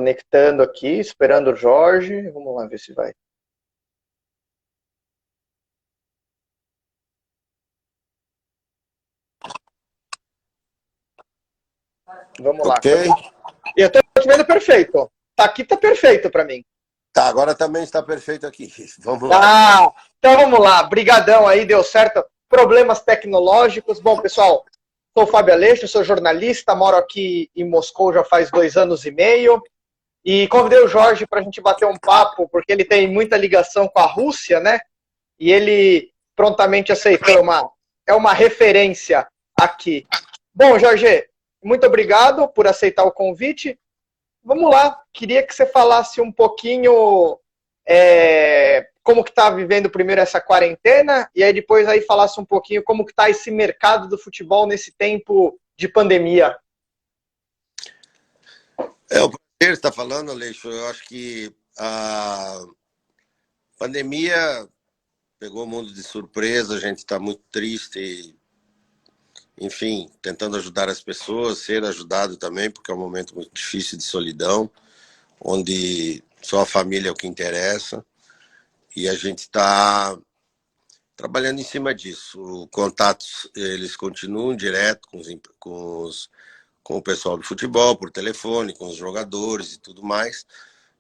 conectando aqui, esperando o Jorge. Vamos lá ver se vai. Vamos lá. Ok? E eu tô te vendo perfeito. Tá aqui, tá perfeito para mim. Tá, agora também está perfeito aqui. Vamos lá. Então vamos lá. Brigadão aí, deu certo. Problemas tecnológicos. Bom, pessoal, sou o Fábio Aleixo, sou jornalista, moro aqui em Moscou já faz 2 anos e meio. E convidei o Jorge para a gente bater um papo, porque ele tem muita ligação com a Rússia, né? E ele prontamente aceitou, é uma referência aqui. Bom, Jorge, muito obrigado por aceitar o convite. Vamos lá, queria que você falasse um pouquinho como que está vivendo primeiro essa quarentena e aí depois aí falasse um pouquinho como que está esse mercado do futebol nesse tempo de pandemia. É o prazer estar falando, Aleixo. Eu acho que a pandemia pegou o mundo de surpresa, a gente está muito triste, enfim, tentando ajudar as pessoas, ser ajudado também, porque é um momento muito difícil de solidão, onde só a família é o que interessa, e a gente está trabalhando em cima disso. Contatos, eles continuam direto com o pessoal do futebol, por telefone, com os jogadores e tudo mais,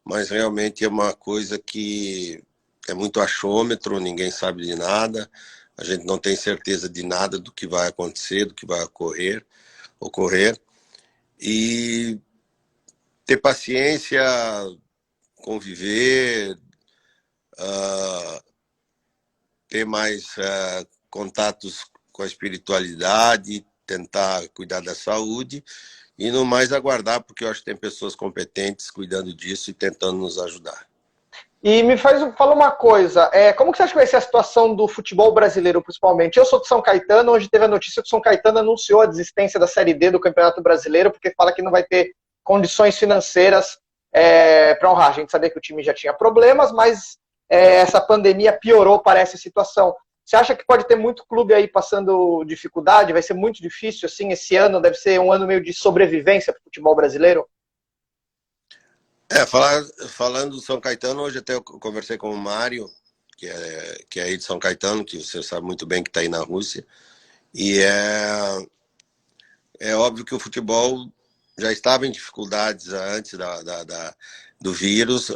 mas realmente é uma coisa que é muito achômetro, ninguém sabe de nada, a gente não tem certeza de nada do que vai acontecer, do que vai ocorrer, e ter paciência, conviver, ter mais contatos com a espiritualidade, tentar cuidar da saúde e no mais aguardar, porque eu acho que tem pessoas competentes cuidando disso e tentando nos ajudar. E fala uma coisa, como que você acha que vai ser a situação do futebol brasileiro, principalmente? Eu sou de São Caetano, hoje teve a notícia que o São Caetano anunciou a desistência da Série D do Campeonato Brasileiro, porque fala que não vai ter condições financeiras para honrar. A gente sabia que o time já tinha problemas, mas essa pandemia piorou, parece, a situação. Você acha que pode ter muito clube aí passando dificuldade? Vai ser muito difícil, assim, esse ano deve ser um ano meio de sobrevivência para o futebol brasileiro? Falando do São Caetano, hoje até eu conversei com o Mário, que é aí de São Caetano, que você sabe muito bem que está aí na Rússia, e é óbvio que o futebol já estava em dificuldades antes do vírus,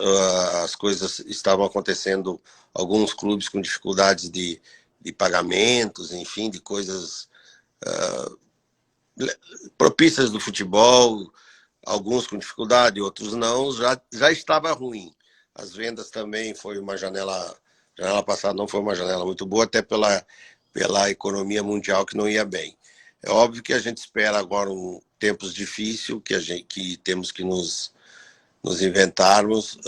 as coisas estavam acontecendo, alguns clubes com dificuldades de pagamentos, enfim, de coisas propícias do futebol, alguns com dificuldade, outros não, já estava ruim. As vendas também foi uma janela passada não foi uma janela muito boa, até pela economia mundial que não ia bem. É óbvio que a gente espera agora tempos difíceis, que temos que nos inventarmos,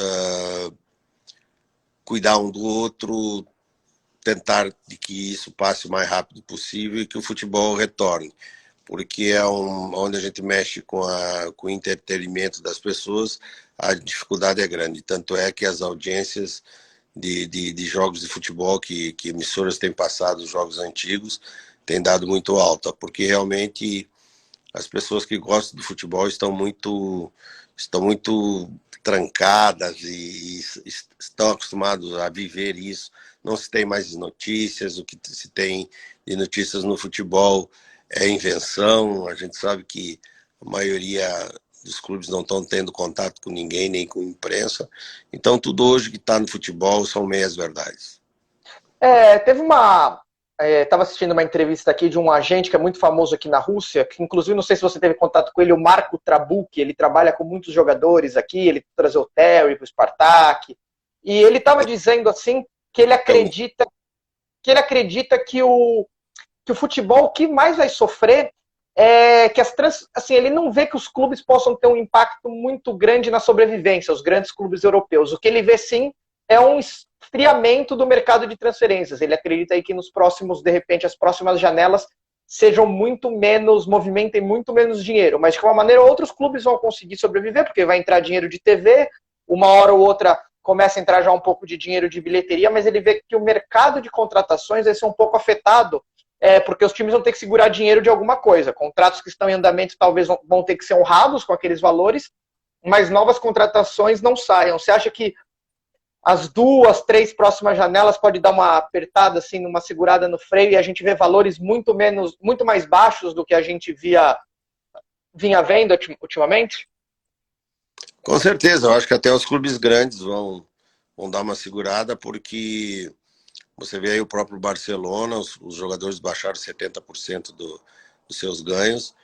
cuidar um do outro, tentar de que isso passe o mais rápido possível e que o futebol retorne, porque é onde a gente mexe com o entretenimento das pessoas, a dificuldade é grande. Tanto é que as audiências de jogos de futebol que emissoras têm passado, os jogos antigos, têm dado muito alta, porque realmente as pessoas que gostam do futebol estão muito trancadas e estão acostumados a viver isso. Não se tem mais notícias, o que se tem de notícias no futebol é invenção. A gente sabe que a maioria dos clubes não estão tendo contato com ninguém, nem com a imprensa. Então, tudo hoje que está no futebol são meias verdades. Teve estava assistindo uma entrevista aqui de um agente que é muito famoso aqui na Rússia, que inclusive não sei se você teve contato com ele, o Marco Trabucchi, ele trabalha com muitos jogadores aqui, ele trazeu o Terry para o Spartak, e ele estava dizendo assim que ele acredita que o futebol que mais vai sofrer que assim, ele não vê que os clubes possam ter um impacto muito grande na sobrevivência, os grandes clubes europeus. O que ele vê sim é um esfriamento do mercado de transferências. Ele acredita aí que nos próximos, de repente, as próximas janelas sejam muito menos, movimentem muito menos dinheiro, mas de uma maneira outros clubes vão conseguir sobreviver, porque vai entrar dinheiro de TV, uma hora ou outra começa a entrar já um pouco de dinheiro de bilheteria, mas ele vê que o mercado de contratações vai ser um pouco afetado, porque os times vão ter que segurar dinheiro de alguma coisa. Contratos que estão em andamento talvez vão ter que ser honrados com aqueles valores, mas novas contratações não saiam. Você acha que as 2, 3 próximas janelas pode dar uma apertada, assim, uma segurada no freio e a gente vê valores muito mais baixos do que a gente vinha vendo ultimamente? Com certeza, eu acho que até os clubes grandes vão dar uma segurada, porque você vê aí o próprio Barcelona, os jogadores baixaram 70% dos seus ganhos.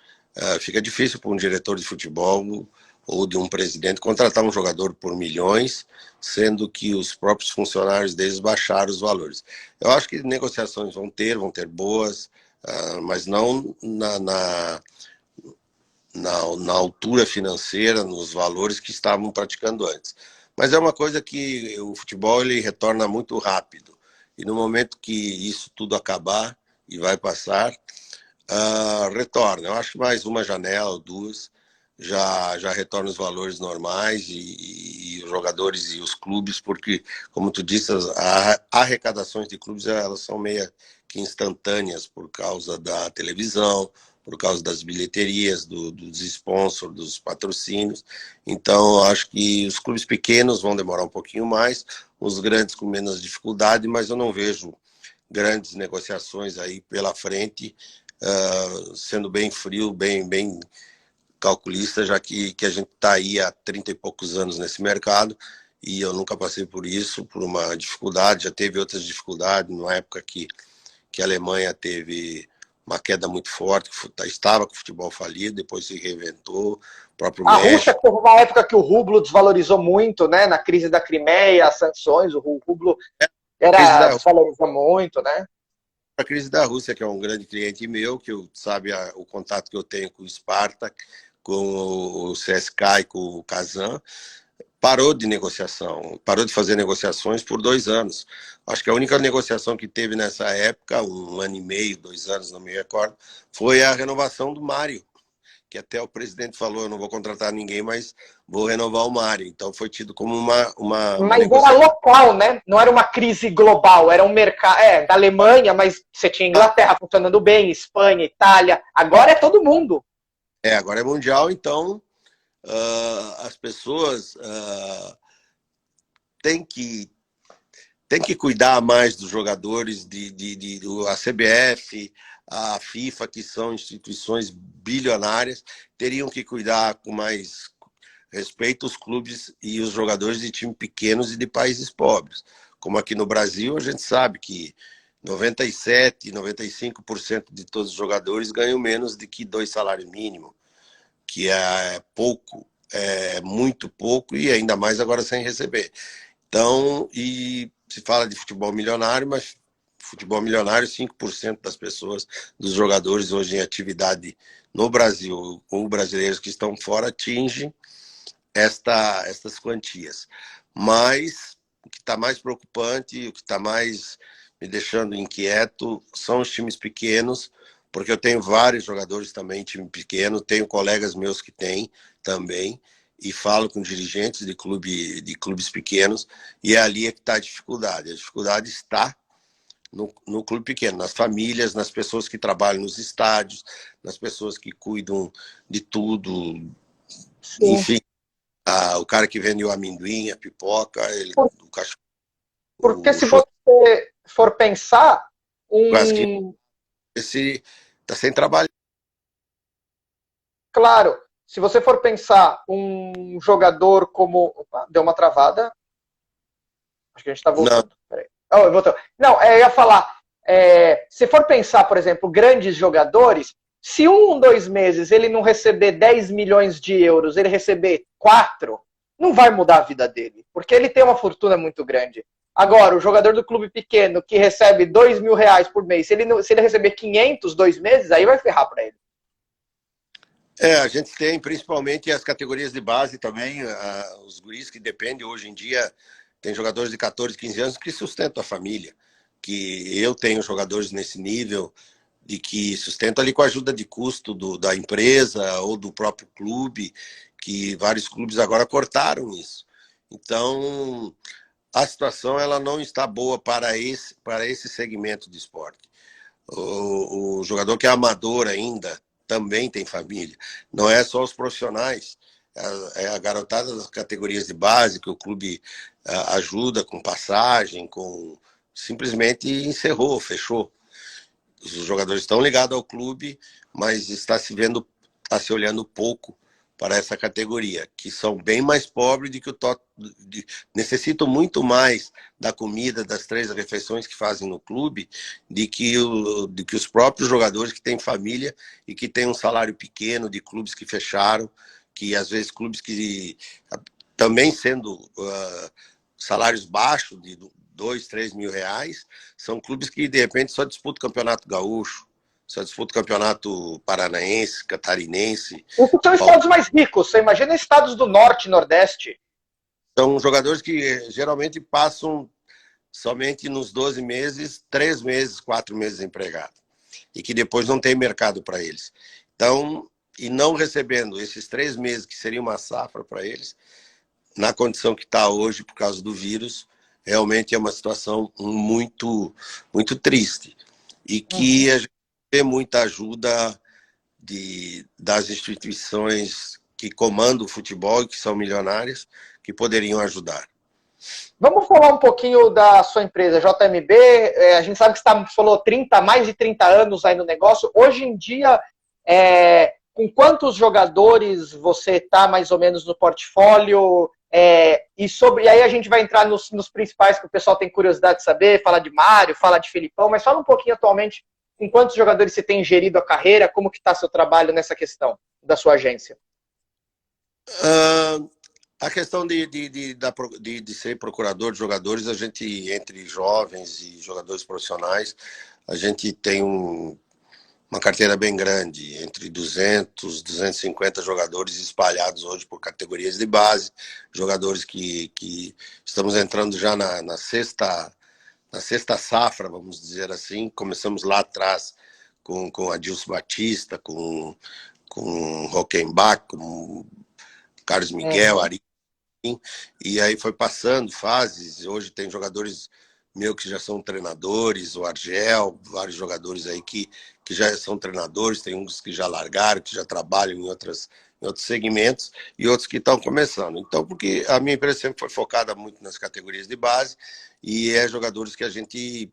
Fica difícil para um diretor de futebol ou de um presidente contratar um jogador por milhões, sendo que os próprios funcionários deles baixaram os valores. Eu acho que negociações vão ter boas, mas não na altura financeira, nos valores que estavam praticando antes. Mas é uma coisa que o futebol ele retorna muito rápido. E no momento que isso tudo acabar e vai passar, retorna. Eu acho que mais uma janela ou duas já retorna os valores normais e os jogadores e os clubes, porque, como tu disse, as arrecadações de clubes elas são meio que instantâneas por causa da televisão, por causa das bilheterias, dos sponsors, dos patrocínios. Então, acho que os clubes pequenos vão demorar um pouquinho mais, os grandes com menos dificuldade, mas eu não vejo grandes negociações aí pela frente, sendo bem frio, bem calculista, já que a gente está aí há 30 e poucos anos nesse mercado e eu nunca passei por isso, por uma dificuldade, já teve outras dificuldades, na época que a Alemanha teve uma queda muito forte, estava com o futebol falido, depois se reinventou, o próprio A Rússia México. teve uma época que o rublo desvalorizou muito, né? Na crise da Crimeia, as sanções, o rublo desvalorizou muito, né? A crise da Rússia, que é um grande cliente meu, que sabe o contato que eu tenho com o Spartak, com o CSKA e com o Kazan, parou de negociação, parou de fazer negociações por 2 anos. Acho que a única negociação que teve nessa época, 1 ano e meio, 2 anos, não me recordo, foi a renovação do Mário, que até o presidente falou, eu não vou contratar ninguém, mas vou renovar o Mário. Então foi tido como uma Mas era negociação. local, né? Não era uma crise global, era um mercado, da Alemanha, mas você tinha Inglaterra funcionando bem, Espanha, Itália, agora é todo mundo. Agora é mundial, então as pessoas têm que cuidar mais dos jogadores, a CBF, a FIFA, que são instituições bilionárias, teriam que cuidar com mais respeito os clubes e os jogadores de times pequenos e de países pobres. Como aqui no Brasil, a gente sabe que 97%, 95% de todos os jogadores ganham menos de que 2 salários mínimos, que é pouco, é muito pouco, e ainda mais agora sem receber. Então, e se fala de futebol milionário, mas futebol milionário, 5% das pessoas, dos jogadores hoje em atividade no Brasil, ou brasileiros que estão fora, atingem estas quantias. Mas o que está mais preocupante, o que está mais me deixando inquieto, são os times pequenos, porque eu tenho vários jogadores também em time pequeno, tenho colegas meus que têm também, e falo com dirigentes de clubes pequenos, e é ali que está a dificuldade. A dificuldade está no clube pequeno, nas famílias, nas pessoas que trabalham nos estádios, nas pessoas que cuidam de tudo, Sim. enfim. O cara que vende o amendoim, a pipoca, o cachorro, Porque se chocolate, você for pensar, esse está sem trabalho. claro, se você for pensar um jogador como. Opa, deu uma travada. Acho que a gente está Não, voltando. Peraí. Voltou. Não, eu ia falar. Se for pensar, por exemplo, grandes jogadores, se 2 meses ele não receber 10 milhões de euros, ele receber 4, não vai mudar a vida dele, porque ele tem uma fortuna muito grande. Agora, o jogador do clube pequeno que recebe 2 mil reais por mês, se ele receber 500 2 meses, aí vai ferrar para ele. a gente tem principalmente as categorias de base também, os guris que dependem hoje em dia, tem jogadores de 14, 15 anos que sustentam a família, que eu tenho jogadores nesse nível, de que sustentam ali com a ajuda de custo da empresa ou do próprio clube, que vários clubes agora cortaram isso. Então, a situação ela não está boa para esse segmento de esporte. O jogador que é amador ainda também tem família. Não é só os profissionais. É a garotada das categorias de base que o clube ajuda com passagem, simplesmente encerrou, fechou. Os jogadores estão ligados ao clube, mas está se olhando pouco para essa categoria, que são bem mais pobres do que necessitam muito mais da comida, das 3 refeições que fazem no clube, de que os próprios jogadores que têm família e que têm um salário pequeno, de clubes que fecharam, que às vezes clubes que também sendo salários baixos, de 2, 3 mil reais, são clubes que de repente só disputam o Campeonato Gaúcho, só disputa o Campeonato Paranaense, Catarinense. São estados mais ricos, você imagina estados do Norte e Nordeste. São jogadores que geralmente passam somente nos 12 meses, 3 meses, 4 meses empregados. E que depois não tem mercado para eles. Então, e não recebendo esses 3 meses, que seria uma safra para eles, na condição que está hoje por causa do vírus, realmente é uma situação muito, muito triste. E que a gente tem muita ajuda das instituições que comandam o futebol e que são milionárias, que poderiam ajudar. Vamos falar um pouquinho da sua empresa, JMB. A gente sabe que você falou mais de 30 anos aí no negócio. Hoje em dia, com quantos jogadores você está mais ou menos no portfólio? E aí a gente vai entrar nos principais que o pessoal tem curiosidade de saber, falar de Mário, falar de Felipão, mas fala um pouquinho atualmente com quantos jogadores você tem gerido a carreira, como que está seu trabalho nessa questão da sua agência? A questão de ser procurador de jogadores, a gente, entre jovens e jogadores profissionais, a gente tem uma carteira bem grande, entre 200, 250 jogadores espalhados hoje por categorias de base, jogadores que estamos entrando já na sexta safra, vamos dizer assim. Começamos lá atrás com Adilson Batista, com Rockenbach, com Carlos Miguel, Ari, e aí foi passando fases. Hoje tem jogadores meus que já são treinadores, o Argel, vários jogadores aí que já são treinadores, tem uns que já largaram, que já trabalham em outros segmentos, e outros que estão começando. Então, porque a minha empresa sempre foi focada muito nas categorias de base, e jogadores que a gente,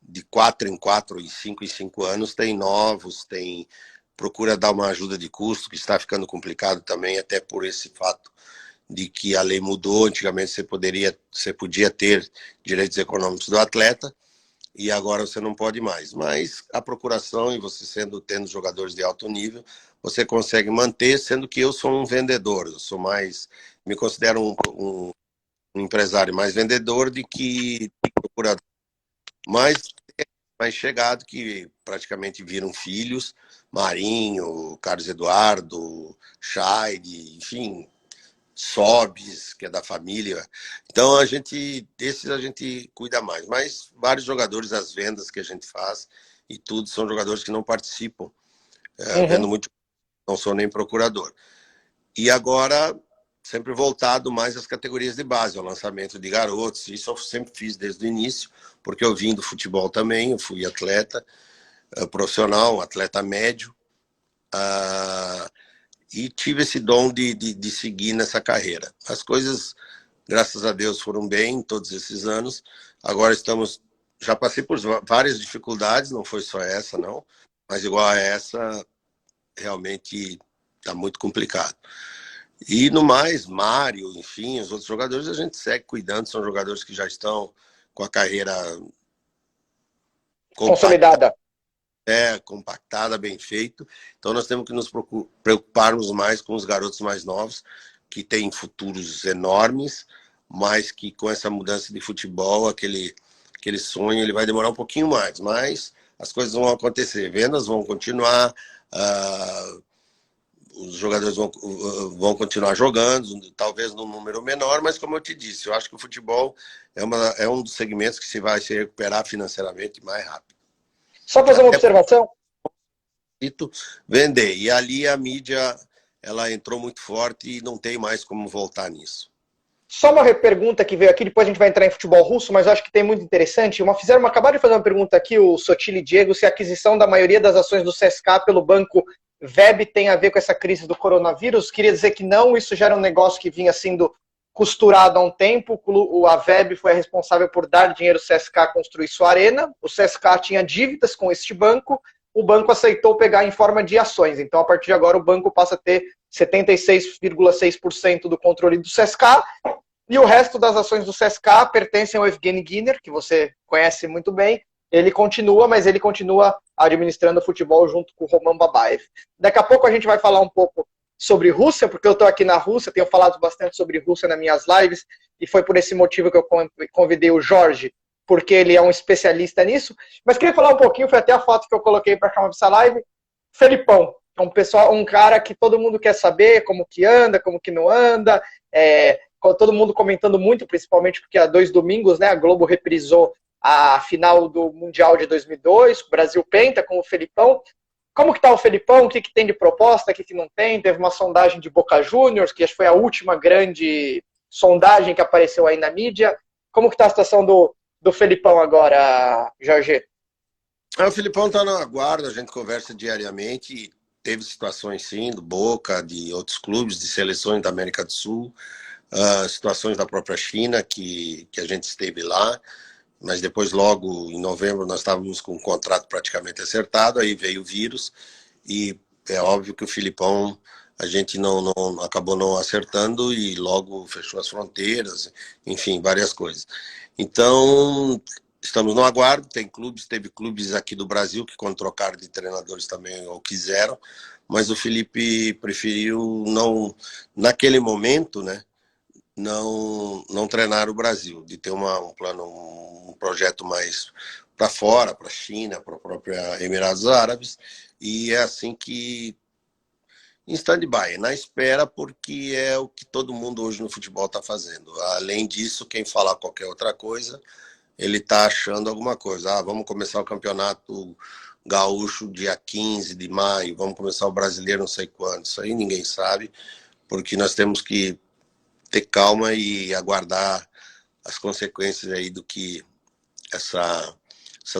de 4 em 4 e 5 em 5 anos, tem novos, procura dar uma ajuda de custo, que está ficando complicado também, até por esse fato de que a lei mudou. Antigamente você podia ter direitos econômicos do atleta, e agora você não pode mais. Mas a procuração, e você tendo jogadores de alto nível, você consegue manter, sendo que eu sou um vendedor, me considero um empresário mais vendedor do que procurador. Mas mais chegado, que praticamente viram filhos, Marinho, Carlos Eduardo, Scheid, enfim, Sobis, que é da família. Então desses a gente cuida mais. Mas vários jogadores, as vendas que a gente faz e tudo, são jogadores que não participam. Vendo muito, não sou nem procurador. E agora, sempre voltado mais às categorias de base, ao lançamento de garotos. Isso eu sempre fiz desde o início, porque eu vim do futebol também. Eu fui atleta profissional, atleta médio, e tive esse dom de seguir nessa carreira. As coisas, graças a Deus, foram bem todos esses anos. Agora já passei por várias dificuldades, não foi só essa, não, mas igual a essa, realmente está muito complicado. E no mais, Mário, enfim, os outros jogadores a gente segue cuidando, são jogadores que já estão com a carreira consolidada. Compactada, bem feito. Então nós temos que nos preocuparmos mais com os garotos mais novos, que têm futuros enormes, mas que com essa mudança de futebol, aquele sonho, ele vai demorar um pouquinho mais, mas as coisas vão acontecer, vendas vão continuar, os jogadores vão continuar jogando, talvez num número menor, mas como eu te disse, eu acho que o futebol é um dos segmentos que se vai se recuperar financeiramente mais rápido. Só fazer uma observação? Vender. E ali a mídia, ela entrou muito forte e não tem mais como voltar nisso. Só uma pergunta que veio aqui, depois a gente vai entrar em futebol russo, mas eu acho que tem muito interessante. Acabaram de fazer uma pergunta aqui, o Sotile Diego, se a aquisição da maioria das ações do CSKA pelo banco VEB tem a ver com essa crise do coronavírus? Queria dizer que não, isso já era um negócio que vinha sendo costurado há um tempo. A VEB foi a responsável por dar dinheiro ao CSKA construir sua arena. O CSKA tinha dívidas com este banco, o banco aceitou pegar em forma de ações. Então, a partir de agora, o banco passa a ter 76,6% do controle do CSKA, e o resto das ações do CSKA pertencem ao Evgeny Ginner, que você conhece muito bem. Ele continua, mas ele continua administrando o futebol junto com o Roman Babaev. Daqui a pouco a gente vai falar um pouco sobre Rússia, porque eu estou aqui na Rússia, tenho falado bastante sobre Rússia nas minhas lives, e foi por esse motivo que eu convidei o Jorge, porque ele é um especialista nisso. Mas queria falar um pouquinho, foi até a foto que eu coloquei para chamar essa live, Felipão. É um cara que todo mundo quer saber como que anda, como que não anda, todo mundo comentando muito, principalmente porque há 2 domingos, né, a Globo reprisou a final do Mundial de 2002, o Brasil penta com o Felipão. Como que tá o Felipão? O que tem de proposta, o que não tem? Teve uma sondagem de Boca Juniors, que acho que foi a última grande sondagem que apareceu aí na mídia. Como que tá a situação do Felipão agora, Jorge? O Felipão está na guarda, a gente conversa diariamente. Teve situações, sim, do Boca, de outros clubes, de seleções da América do Sul, situações da própria China, que a gente esteve lá, mas depois, logo em novembro, nós estávamos com um contrato praticamente acertado, aí veio o vírus, e é óbvio que o Felipão a gente não acabou não acertando, e logo fechou as fronteiras, enfim, várias coisas. Então, estamos no aguardo. Teve clubes aqui do Brasil que, quando trocaram de treinadores, também ou quiseram, mas o Felipe preferiu não, naquele momento, né, não treinar o Brasil, de ter um plano, um projeto mais para fora, para a China, para a própria Emirados Árabes, e é assim que, em stand-by, na espera, porque é o que todo mundo hoje no futebol está fazendo. Além disso, quem falar qualquer outra coisa, ele está achando alguma coisa. Vamos começar o campeonato gaúcho dia 15 de maio, vamos começar o brasileiro não sei quando. Isso aí ninguém sabe, porque nós temos que ter calma e aguardar as consequências aí do que essa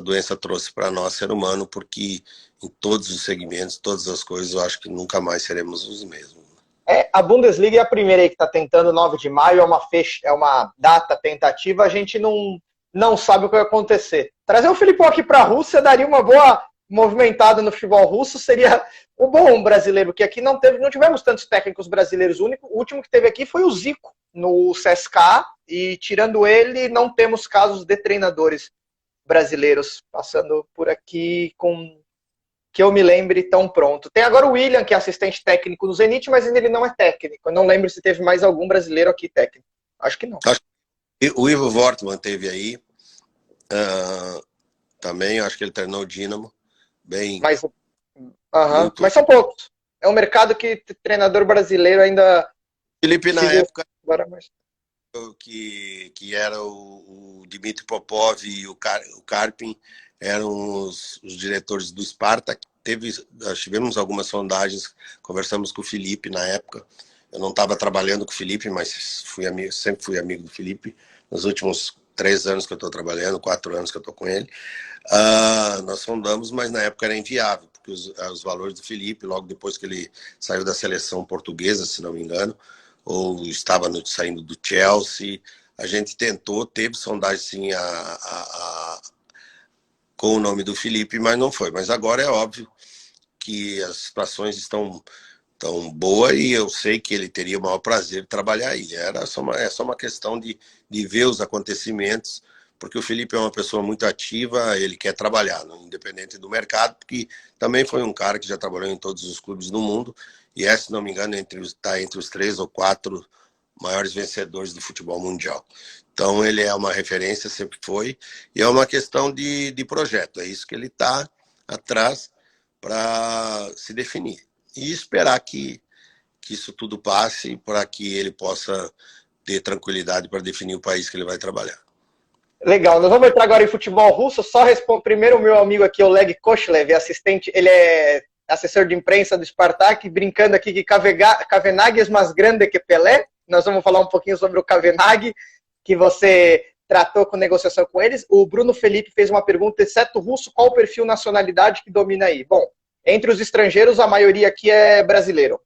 doença trouxe para nós, ser humano, porque em todos os segmentos, todas as coisas, eu acho que nunca mais seremos os mesmos. A Bundesliga é a primeira aí que está tentando, 9 de maio, é uma data tentativa, a gente não sabe o que vai acontecer. Trazer o Filipão aqui para a Rússia daria uma boa movimentada no futebol russo, seria o bom brasileiro, que aqui não tivemos tantos técnicos brasileiros. O último que teve aqui foi o Zico, no CSKA, e tirando ele, não temos casos de treinadores brasileiros passando por aqui que eu me lembre tão pronto. Tem agora o William, que é assistente técnico do Zenit, mas ele não é técnico. Eu não lembro se teve mais algum brasileiro aqui técnico. Acho que não. O Ivo Wortmann teve aí, também, acho que ele treinou o Dínamo, bem... Mas são poucos. É um mercado que treinador brasileiro ainda... Felipe, na época, que era o Dmitry Popov e o Karpin, eram os diretores do Spartak. Nós tivemos algumas sondagens, conversamos com o Felipe na época. Eu não estava trabalhando com o Felipe, mas sempre fui amigo do Felipe. Nos últimos 3 anos que eu estou trabalhando, 4 anos que eu estou com ele, nós sondamos, mas na época era inviável, porque os valores do Felipe, logo depois que ele saiu da seleção portuguesa, se não me engano, ou estava saindo do Chelsea, a gente tentou, teve sondagem sim com o nome do Felipe, mas não foi. Mas agora é óbvio que as situações estão tão boas, e eu sei que ele teria o maior prazer de trabalhar aí. É só uma questão de ver os acontecimentos, porque o Felipe é uma pessoa muito ativa, ele quer trabalhar, independente do mercado, porque também foi um cara que já trabalhou em todos os clubes do mundo, e se não me engano, está entre os 3 ou 4 maiores vencedores do futebol mundial. Então ele é uma referência, sempre foi, e é uma questão de projeto. É isso que ele está atrás para se definir. E esperar que isso tudo passe para que ele possa ter tranquilidade para definir o país que ele vai trabalhar. Legal, nós vamos entrar agora em futebol russo. Só respondo primeiro o meu amigo aqui, Oleg Koshlev, assistente, ele é assessor de imprensa do Spartak, brincando aqui que Kavenag é mais grande que Pelé. Nós vamos falar um pouquinho sobre o Kavenag, que você tratou com negociação com eles. O Bruno Felipe fez uma pergunta, exceto russo, qual o perfil nacionalidade que domina aí? Bom, Entre os estrangeiros, a maioria aqui é brasileiro.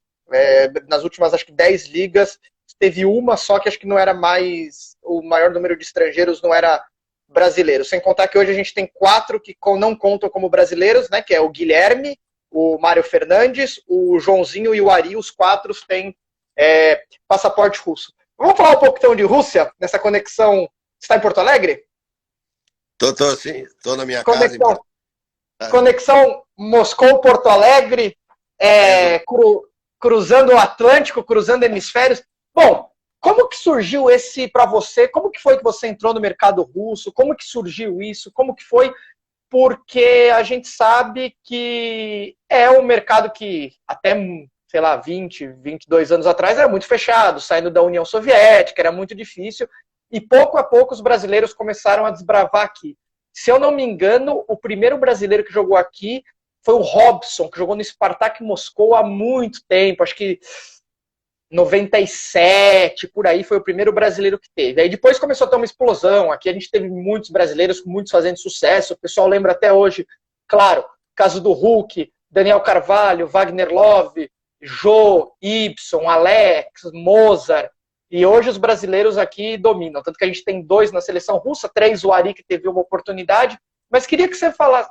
Nas últimas, acho que 10 ligas, teve uma só que acho que não era mais... O maior número de estrangeiros não era brasileiro. Sem contar que hoje a gente tem 4 que não contam como brasileiros, né? Que é o Guilherme, o Mário Fernandes, o Joãozinho e o Ari. Os 4 têm passaporte russo. Vamos falar um pouco então de Rússia, nessa conexão. Você está em Porto Alegre? Tô sim, tô na minha casa em Porto Alegre. Conexão Moscou-Porto Alegre, cruzando o Atlântico, cruzando hemisférios. Bom, como que surgiu esse para você? Como que foi que você entrou no mercado russo? Como que surgiu isso? Como que foi? Porque a gente sabe que é um mercado que até, sei lá, 20, 22 anos atrás era muito fechado, saindo da União Soviética, era muito difícil, e pouco a pouco os brasileiros começaram a desbravar aqui. Se eu não me engano, o primeiro brasileiro que jogou aqui foi o Robson, que jogou no Spartak Moscou há muito tempo, acho que 97, por aí, foi o primeiro brasileiro que teve. Aí depois começou a ter uma explosão, aqui a gente teve muitos brasileiros, muitos fazendo sucesso, o pessoal lembra até hoje, claro, caso do Hulk, Daniel Carvalho, Wagner Love, Jô, Ibson, Alex, Mozart, e hoje os brasileiros aqui dominam, tanto que a gente tem 2 na seleção russa, 3 o Ari que teve uma oportunidade, mas queria que você falasse,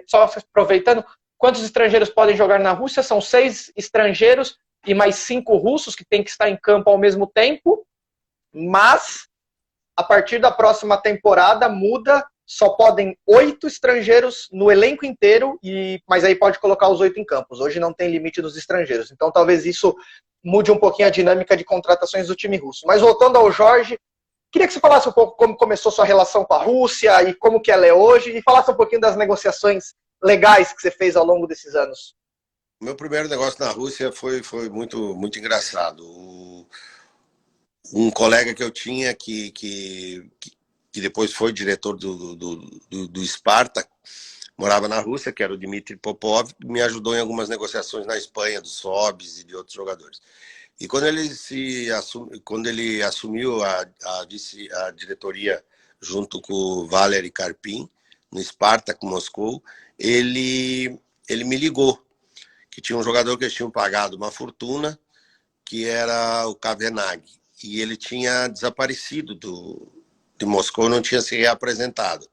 só aproveitando, quantos estrangeiros podem jogar na Rússia? São 6 estrangeiros e mais 5 russos que têm que estar em campo ao mesmo tempo, mas a partir da próxima temporada muda, só podem 8 estrangeiros no elenco inteiro, mas aí pode colocar os 8 em campos. Hoje não tem limite dos estrangeiros, então talvez isso mude um pouquinho a dinâmica de contratações do time russo. Mas voltando ao Jorge, queria que você falasse um pouco como começou sua relação com a Rússia e como que ela é hoje, e falasse um pouquinho das negociações legais que você fez ao longo desses anos. Meu primeiro negócio na Rússia foi muito, muito engraçado. Um colega que eu tinha que depois foi diretor do Spartak, morava na Rússia, que era o Dmitry Popov, me ajudou em algumas negociações na Espanha, do Sobis e de outros jogadores. E quando ele assumiu a diretoria junto com o Valery Karpin, no Spartak Moscou, ele me ligou, que tinha um jogador que eles tinham pagado uma fortuna, que era o Kavenag. E ele tinha desaparecido de Moscou, não tinha se reapresentado.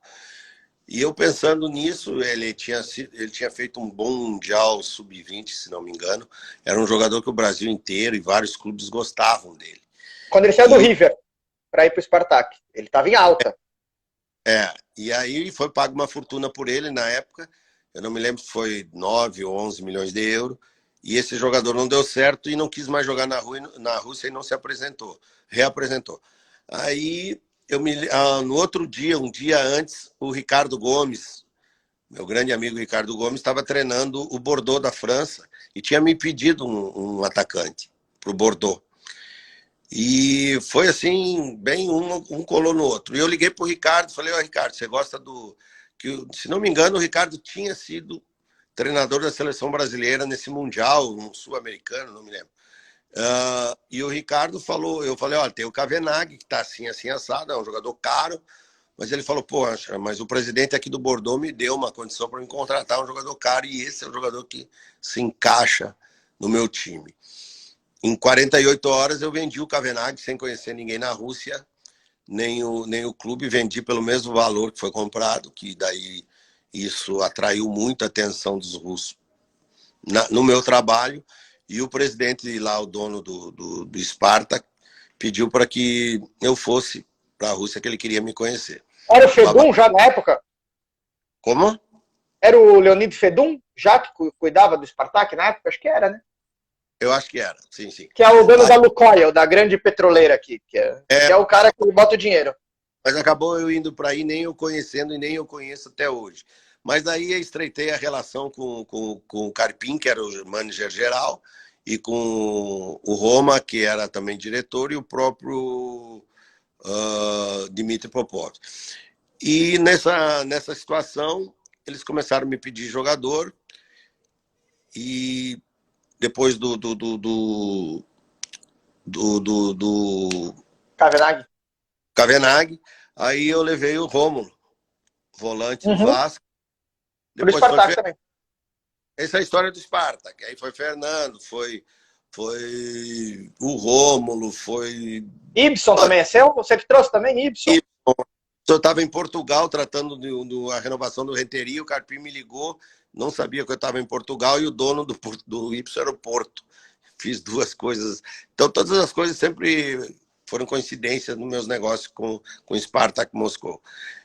E eu pensando nisso, ele tinha feito um bom Mundial Sub-20, se não me engano. Era um jogador que o Brasil inteiro e vários clubes gostavam dele. Quando ele saiu do River para ir para o Spartak, ele estava em alta. E aí foi pago uma fortuna por ele na época. Eu não me lembro se foi 9 ou 11 milhões de euros. E esse jogador não deu certo e não quis mais jogar na Rússia e não se reapresentou. Aí, no outro dia, um dia antes, o Ricardo Gomes, meu grande amigo Ricardo Gomes, estava treinando o Bordeaux da França e tinha me pedido um atacante para o Bordeaux. E foi assim, bem um colou no outro. E eu liguei para o Ricardo e falei, Ricardo, você gosta se não me engano, o Ricardo tinha sido treinador da seleção brasileira nesse Mundial, um sul-americano, não me lembro. E o Ricardo falou, eu falei, olha, tem o Kavenag, que está assim, assado, é um jogador caro, mas ele falou, poxa, mas o presidente aqui do Bordeaux me deu uma condição para me contratar um jogador caro, e esse é um jogador que se encaixa no meu time. Em 48 horas eu vendi o Kavenag sem conhecer ninguém na Rússia, nem o clube, vendi pelo mesmo valor que foi comprado, que daí isso atraiu muita atenção dos russos no meu trabalho, e o presidente lá, o dono do Spartak, pediu para que eu fosse para a Rússia, que ele queria me conhecer. Era o Fedun já na época? Como? Era o Leonid Fedun já que cuidava do Spartak na época? Acho que era, né? Eu acho que era, sim. Que é o dono da Lukoil, da grande petroleira aqui, que é o cara que bota o dinheiro. Mas acabou eu indo para aí, nem eu conhecendo e nem eu conheço até hoje. Mas daí eu estreitei a relação com o Karpin, que era o manager geral, e com o Roma, que era também diretor, e o próprio Dmitry Popov. E nessa situação, eles começaram a me pedir jogador, e depois do Kavenag, aí eu levei o Rômulo, volante do Vasco. Pro Spartak também. essa é a história do Spartak. Aí foi Fernando, foi o Rômulo, foi... Ibson também é seu? Você que trouxe também, Ibson? Eu estava em Portugal tratando da renovação do Renteria, o Carpim me ligou, não sabia que eu estava em Portugal e o dono do Ibson era o Porto. Fiz duas coisas. Então, todas as coisas sempre foram coincidências nos meus negócios com o Spartak Moscou.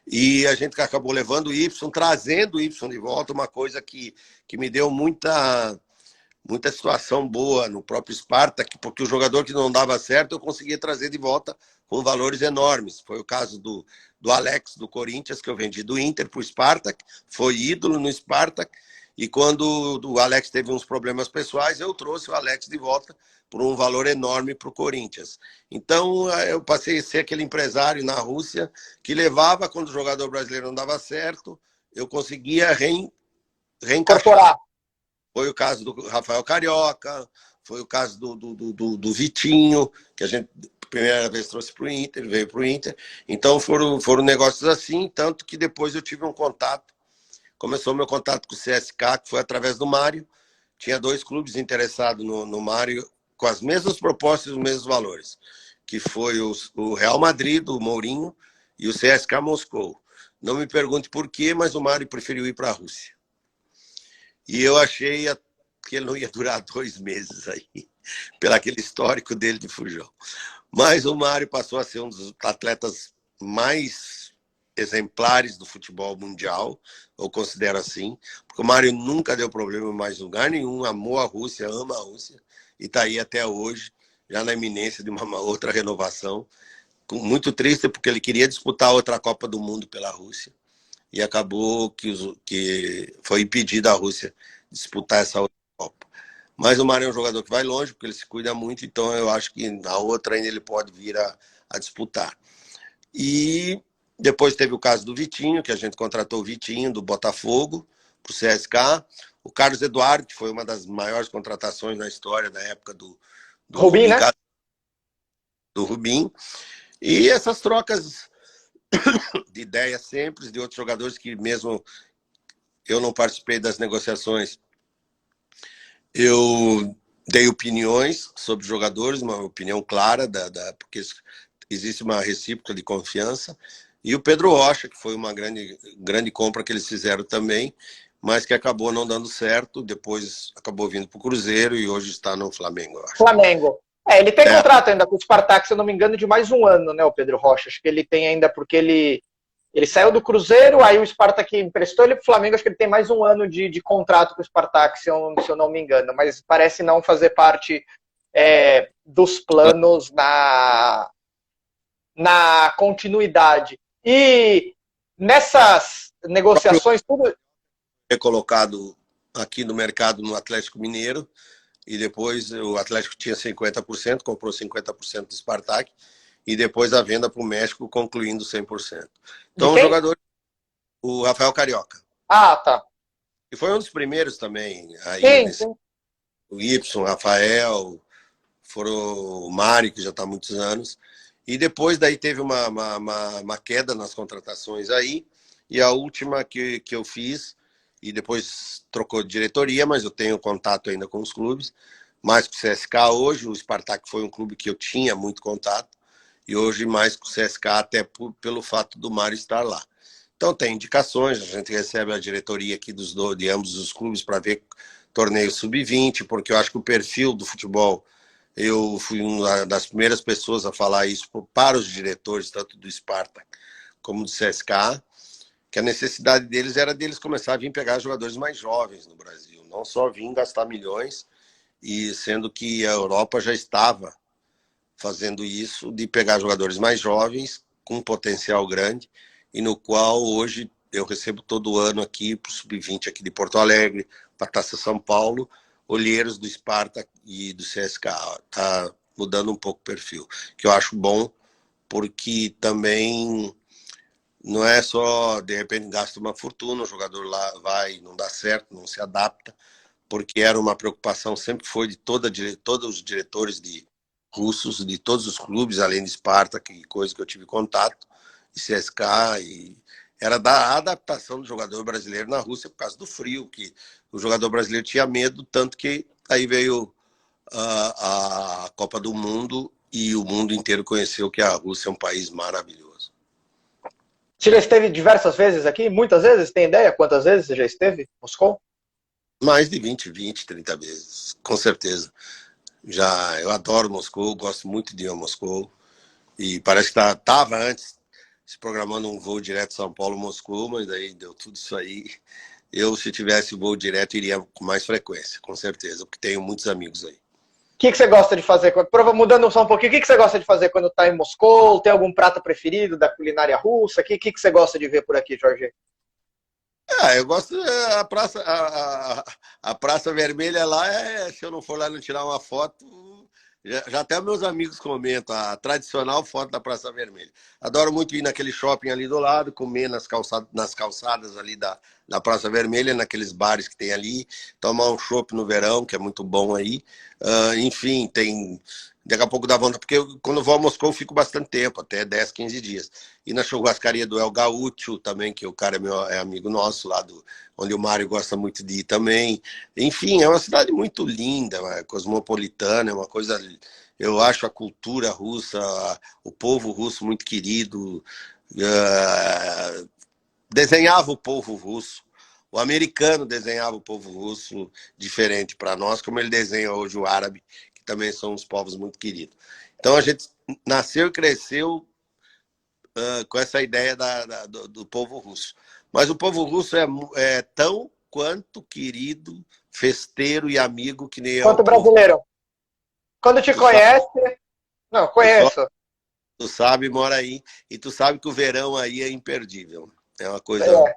E a gente acabou levando o Y, trazendo o Y de volta, uma coisa que me deu muita situação boa no próprio Spartak, porque o jogador que não dava certo eu conseguia trazer de volta com valores enormes. Foi o caso do Alex, do Corinthians, que eu vendi do Inter para o Spartak, foi ídolo no Spartak, e quando o Alex teve uns problemas pessoais, eu trouxe o Alex de volta por um valor enorme para o Corinthians. Então, eu passei a ser aquele empresário na Rússia que levava, quando o jogador brasileiro não dava certo, eu conseguia reencaixar. Corporar. Foi o caso do Rafael Carioca, foi o caso do Vitinho, que a gente primeira vez trouxe para o Inter, veio para o Inter. Então foram negócios assim, tanto que depois eu tive um contato. Começou meu contato com o CSK, que foi através do Mário. Tinha 2 clubes interessados no Mário, com as mesmas propostas e os mesmos valores, que foi o Real Madrid, do Mourinho, e o CSK Moscou. Não me pergunte por quê, mas o Mário preferiu ir para a Rússia. E eu achei que ele não ia durar 2 meses aí, pelo aquele histórico dele de Fujão. Mas o Mário passou a ser um dos atletas mais exemplares do futebol mundial, eu considero assim, porque o Mário nunca deu problema em mais lugar nenhum, amou a Rússia, ama a Rússia, e está aí até hoje, já na iminência de uma outra renovação. Muito triste, porque ele queria disputar outra Copa do Mundo pela Rússia, e acabou que foi impedida a Rússia disputar essa outra Copa. Mas o Mário é um jogador que vai longe, porque ele se cuida muito, então eu acho que na outra ainda ele pode vir a disputar. E depois teve o caso do Vitinho, que a gente contratou o Vitinho do Botafogo para o CSK. O Carlos Eduardo, que foi uma das maiores contratações na história da época do Rubim, né? Do Rubim. E essas trocas de ideias sempre, de outros jogadores que mesmo eu não participei das negociações, eu dei opiniões sobre jogadores, uma opinião clara, porque existe uma recíproca de confiança. E o Pedro Rocha, que foi uma grande compra que eles fizeram também, mas que acabou não dando certo, depois acabou vindo para o Cruzeiro e hoje está no Flamengo, eu acho. Flamengo. Ele tem contrato ainda com o Spartak, se eu não me engano, de mais um ano, né, o Pedro Rocha? Acho que ele tem ainda, porque ele saiu do Cruzeiro, aí o Spartak emprestou ele para o Flamengo, acho que ele tem mais um ano de contrato com o Spartak, se eu não me engano, mas parece não fazer parte dos planos na continuidade. E nessas negociações, tudo... É colocado aqui no mercado no Atlético Mineiro, e depois o Atlético tinha 50%, comprou 50% do Spartak, e depois a venda para o México, concluindo 100%. Então, o jogador, o Rafael Carioca. Ah, tá. E foi um dos primeiros também. Aí, sim. O Y, o Rafael, foram o Mário, que já está há muitos anos. E depois daí teve uma queda nas contratações aí. E a última que eu fiz, e depois trocou de diretoria, mas eu tenho contato ainda com os clubes, mais com o CSK hoje. O Spartak foi um clube que eu tinha muito contato, e hoje mais com o CSK, até pelo fato do Mário estar lá. Então tem indicações, a gente recebe a diretoria aqui de ambos os clubes para ver torneio sub-20, porque eu acho que o perfil do futebol, eu fui uma das primeiras pessoas a falar isso para os diretores, tanto do Spartak como do CSK, que a necessidade deles era deles começar a vir pegar jogadores mais jovens no Brasil, não só vir gastar milhões, e sendo que a Europa já estava fazendo isso, de pegar jogadores mais jovens, com um potencial grande, e no qual hoje eu recebo todo ano aqui para o Sub-20 aqui de Porto Alegre, para a Taça São Paulo, olheiros do Spartak e do CSK. Está mudando um pouco o perfil, que eu acho bom, porque também não é só, de repente, gasta uma fortuna, o jogador lá vai, não dá certo, não se adapta, porque era uma preocupação, sempre foi de todos os diretores russos, de todos os clubes, além de Spartak, e coisa que eu tive contato, e CSK, era da adaptação do jogador brasileiro na Rússia por causa do frio, que o jogador brasileiro tinha medo, tanto que aí veio a Copa do Mundo e o mundo inteiro conheceu que a Rússia é um país maravilhoso. Você já esteve diversas vezes aqui? Muitas vezes? Tem ideia quantas vezes você já esteve em Moscou? Mais de 20, 30 vezes, com certeza. Eu adoro Moscou, gosto muito de ir a Moscou. E parece que estava antes se programando um voo direto São Paulo-Moscou, mas aí deu tudo isso aí. Eu, se tivesse voo direto, iria com mais frequência, com certeza, porque tenho muitos amigos aí. O que você gosta de fazer? Mudando só um pouquinho, o que você gosta de fazer quando está em Moscou? Tem algum prato preferido da culinária russa? O que você gosta de ver por aqui, Jorge? Eu gosto a Praça Vermelha lá, se eu não for lá não tirar uma foto, já até meus amigos comentam, a tradicional foto da Praça Vermelha. Adoro muito ir naquele shopping ali do lado, comer nas calçadas ali da Praça Vermelha, naqueles bares que tem ali, tomar um chopp no verão, que é muito bom aí. Enfim, daqui a pouco dá vontade, porque quando eu vou a Moscou eu fico bastante tempo, até 10, 15 dias. E na churrascaria do El Gaúcho também, que o cara é amigo nosso lá, onde o Mário gosta muito de ir também. Enfim, é uma cidade muito linda, cosmopolitana, é uma coisa... Eu acho a cultura russa, o povo russo muito querido. Desenhava o povo russo. O americano desenhava o povo russo diferente para nós, como ele desenha hoje o árabe, que também são uns povos muito queridos. Então a gente nasceu e cresceu com essa ideia do povo russo. Mas o povo russo é tão quanto querido, festeiro e amigo que nem é o Quanto povo. brasileiro? Quando te Tu sabe, conhece... Não, conheço. tu sabe, mora aí, e tu sabe que o verão aí é imperdível. É uma coisa É.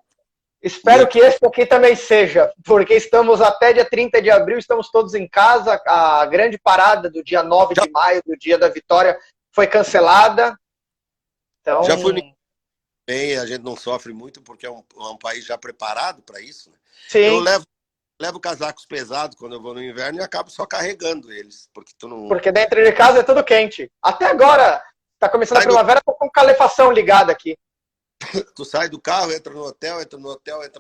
Espero muito... que esse aqui também seja, porque estamos até dia 30 de abril, estamos todos em casa. A grande parada do dia 9 Já, de maio, do dia da vitória, foi cancelada. Então, já fui bem, a gente não sofre muito porque é um país já preparado para isso. Né? Eu sim, levo casacos pesados quando eu vou no inverno e acabo só carregando eles, porque tu não porque dentro de casa é tudo quente. Até agora, está começando a sai do, primavera, estou com calefação ligada aqui. tu sai do carro, entra no hotel, entra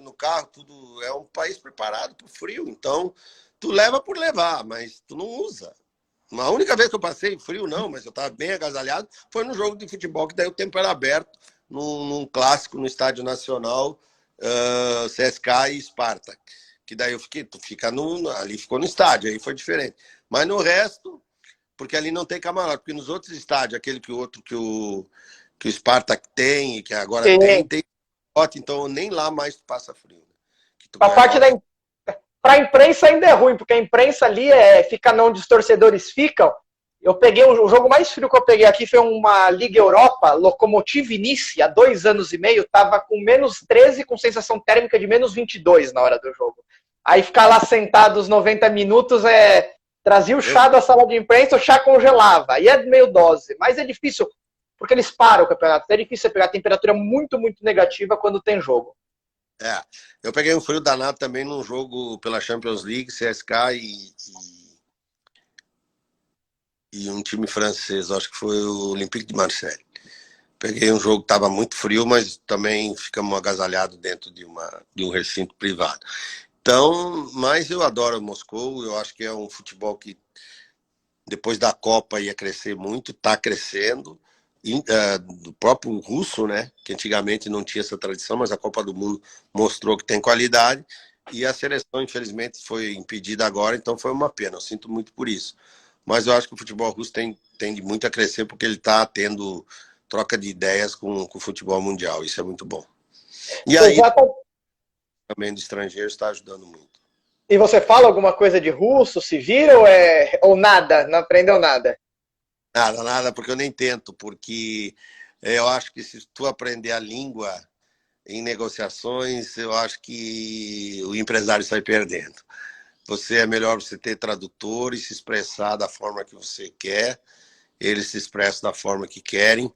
no carro, tudo é um país preparado para o frio, então tu leva por levar, mas tu não usa. A única vez que eu passei frio, não, mas eu estava bem agasalhado, foi no jogo de futebol, que daí o tempo era aberto, num clássico no Estádio Nacional, CSKA e Spartak. Que daí eu fiquei, ali ficou no estádio, aí foi diferente. Mas no resto, porque ali não tem camarote, porque nos outros estádios, aquele que o Spartak tem, e que agora tem Sim. camarote, então nem lá mais tu passa frio. Né? Que tu A ganha parte uma... da para a imprensa ainda é ruim, porque a imprensa ali fica onde os torcedores ficam. Eu peguei o jogo mais frio que eu peguei aqui foi uma Liga Europa, Lokomotiv Nice, há 2 anos e meio, estava com -13, com sensação térmica de -22 na hora do jogo. Aí ficar lá sentado os 90 minutos trazia o chá da sala de imprensa, o chá congelava. Aí é meio dose, mas é difícil, porque eles param o campeonato. É difícil você pegar a temperatura muito, muito negativa quando tem jogo. Eu peguei um frio danado também num jogo pela Champions League, CSKA e um time francês, acho que foi o Olympique de Marseille. Peguei um jogo que estava muito frio, mas também ficamos agasalhados dentro de um recinto privado. Então, mas eu adoro Moscou, eu acho que é um futebol que depois da Copa ia crescer muito, está crescendo, do próprio russo, né, que antigamente não tinha essa tradição, mas a Copa do Mundo mostrou que tem qualidade, e a seleção, infelizmente, foi impedida agora, então foi uma pena, eu sinto muito por isso. Mas eu acho que o futebol russo tende muito a crescer, porque ele está tendo troca de ideias com o futebol mundial, isso é muito bom. E aí, Exato. também do estrangeiro está ajudando muito. E você fala alguma coisa de russo, se vira ou nada? Não aprendeu nada? Nada, porque eu nem tento, porque eu acho que se tu aprender a língua em negociações, eu acho que o empresário sai perdendo. É melhor você ter tradutor e se expressar da forma que você quer, eles se expressam da forma que querem.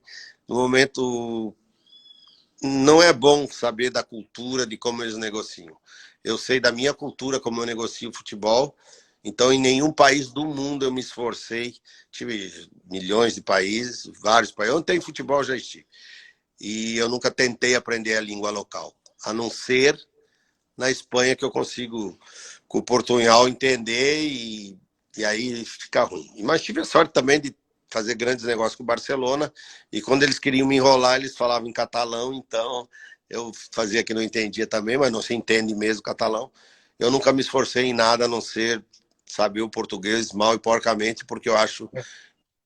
No momento, não é bom saber da cultura, de como eles negociam. Eu sei da minha cultura, como eu negocio futebol, então em nenhum país do mundo eu me esforcei, tive milhões de países, vários países, onde tem futebol já estive. e eu nunca tentei aprender a língua local, a não ser na Espanha, que eu consigo, com o portunhol, entender e aí fica ruim. Mas tive a sorte também de fazer grandes negócios com o Barcelona, e quando eles queriam me enrolar, eles falavam em catalão, então eu fazia que não entendia também, mas não se entende mesmo catalão. Eu nunca me esforcei em nada a não ser saber o português mal e porcamente, porque eu acho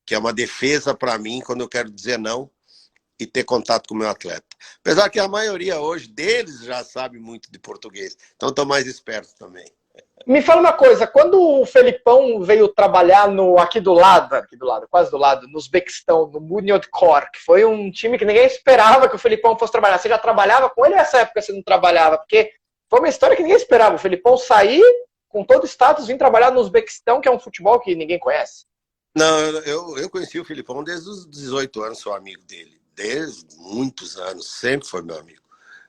que é uma defesa para mim quando eu quero dizer não e ter contato com o meu atleta. Apesar que a maioria hoje deles já sabe muito de português, então estão mais espertos também. Me fala uma coisa, quando o Felipão veio trabalhar no aqui do lado, quase do lado, no Uzbequistão, no Bunyodkor, que foi um time que ninguém esperava que o Felipão fosse trabalhar. Você já trabalhava com ele nessa época você não trabalhava? Porque foi uma história que ninguém esperava. O Felipão sair com todo o status, vir trabalhar no Uzbequistão, que é um futebol que ninguém conhece. Não, eu conheci o Filipão desde os 18 anos, sou amigo dele. Desde muitos anos, sempre foi meu amigo.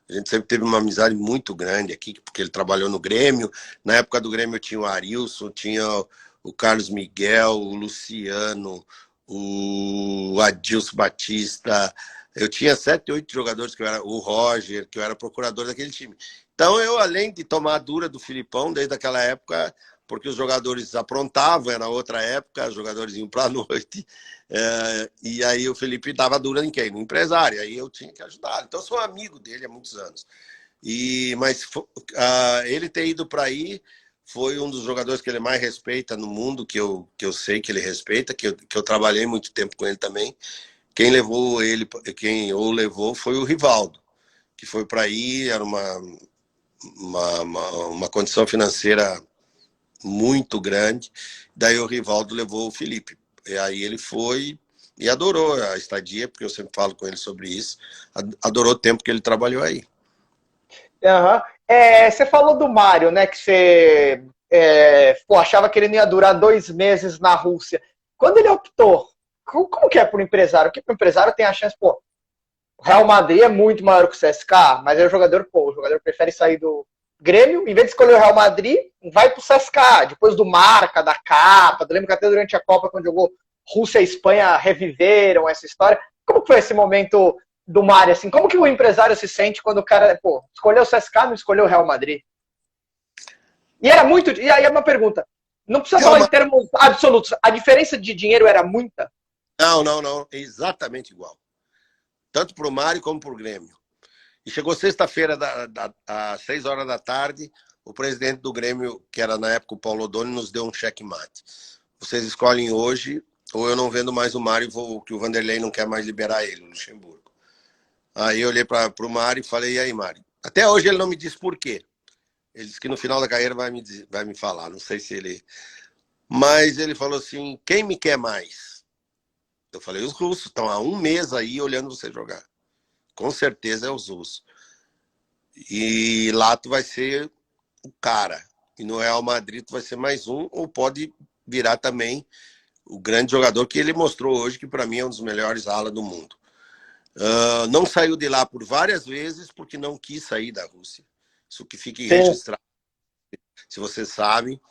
A gente sempre teve uma amizade muito grande aqui, porque ele trabalhou no Grêmio. Na época do Grêmio tinha o Arilson, tinha o Carlos Miguel, o Luciano, o Adilson Batista. Eu tinha 7, 8 jogadores, o Roger, que eu era procurador daquele time. Então eu, além de tomar a dura do Filipão, desde aquela época, porque os jogadores aprontavam, era outra época, os jogadores iam para a noite, e aí o Felipe dava dura em quem? No empresário, aí eu tinha que ajudar. Então eu sou amigo dele há muitos anos. Mas ele ter ido para aí foi um dos jogadores que ele mais respeita no mundo, que eu sei que ele respeita, que eu trabalhei muito tempo com ele também. Quem o levou foi o Rivaldo, que foi para aí, era uma condição financeira muito grande. Daí o Rivaldo levou o Felipe. E aí ele foi e adorou a estadia, porque eu sempre falo com ele sobre isso. Adorou o tempo que ele trabalhou aí. Uhum. Você falou do Mário, né? Que você achava que ele não ia durar 2 meses na Rússia. Quando ele optou, como que é para o empresário? Porque para o empresário tem a chance, pô, o Real Madrid é muito maior que o CSKA, mas aí o jogador prefere sair do Grêmio, em vez de escolher o Real Madrid, vai pro CSKA, depois do Marca, da Capa, lembro que até durante a Copa, quando jogou Rússia e Espanha, reviveram essa história. Como foi esse momento do Mário, assim? Como que o empresário se sente quando o cara, pô, escolheu o CSKA, não escolheu o Real Madrid? E era muito, e aí é uma pergunta, não precisa falar em termos absolutos, a diferença de dinheiro era muita? Não, é exatamente igual. Tanto para o Mário como para o Grêmio. E chegou sexta-feira, às 6 horas da tarde, o presidente do Grêmio, que era na época o Paulo Odoni, nos deu um checkmate. Vocês escolhem hoje, ou eu não vendo mais o Mário, que o Vanderlei não quer mais liberar ele, o Luxemburgo. Aí eu olhei para o Mário e falei, e aí, Mário? Até hoje ele não me disse por quê. Ele disse que no final da carreira vai me falar, não sei se ele... Mas ele falou assim, quem me quer mais? Eu falei, os russos estão há um mês aí olhando você jogar. Com certeza é os russos. E lá tu vai ser o cara. E no Real Madrid tu vai ser mais um, ou pode virar também o grande jogador que ele mostrou hoje, que para mim é um dos melhores alas do mundo. Não saiu de lá por várias vezes porque não quis sair da Rússia. Isso que fique registrado, se vocês sabem.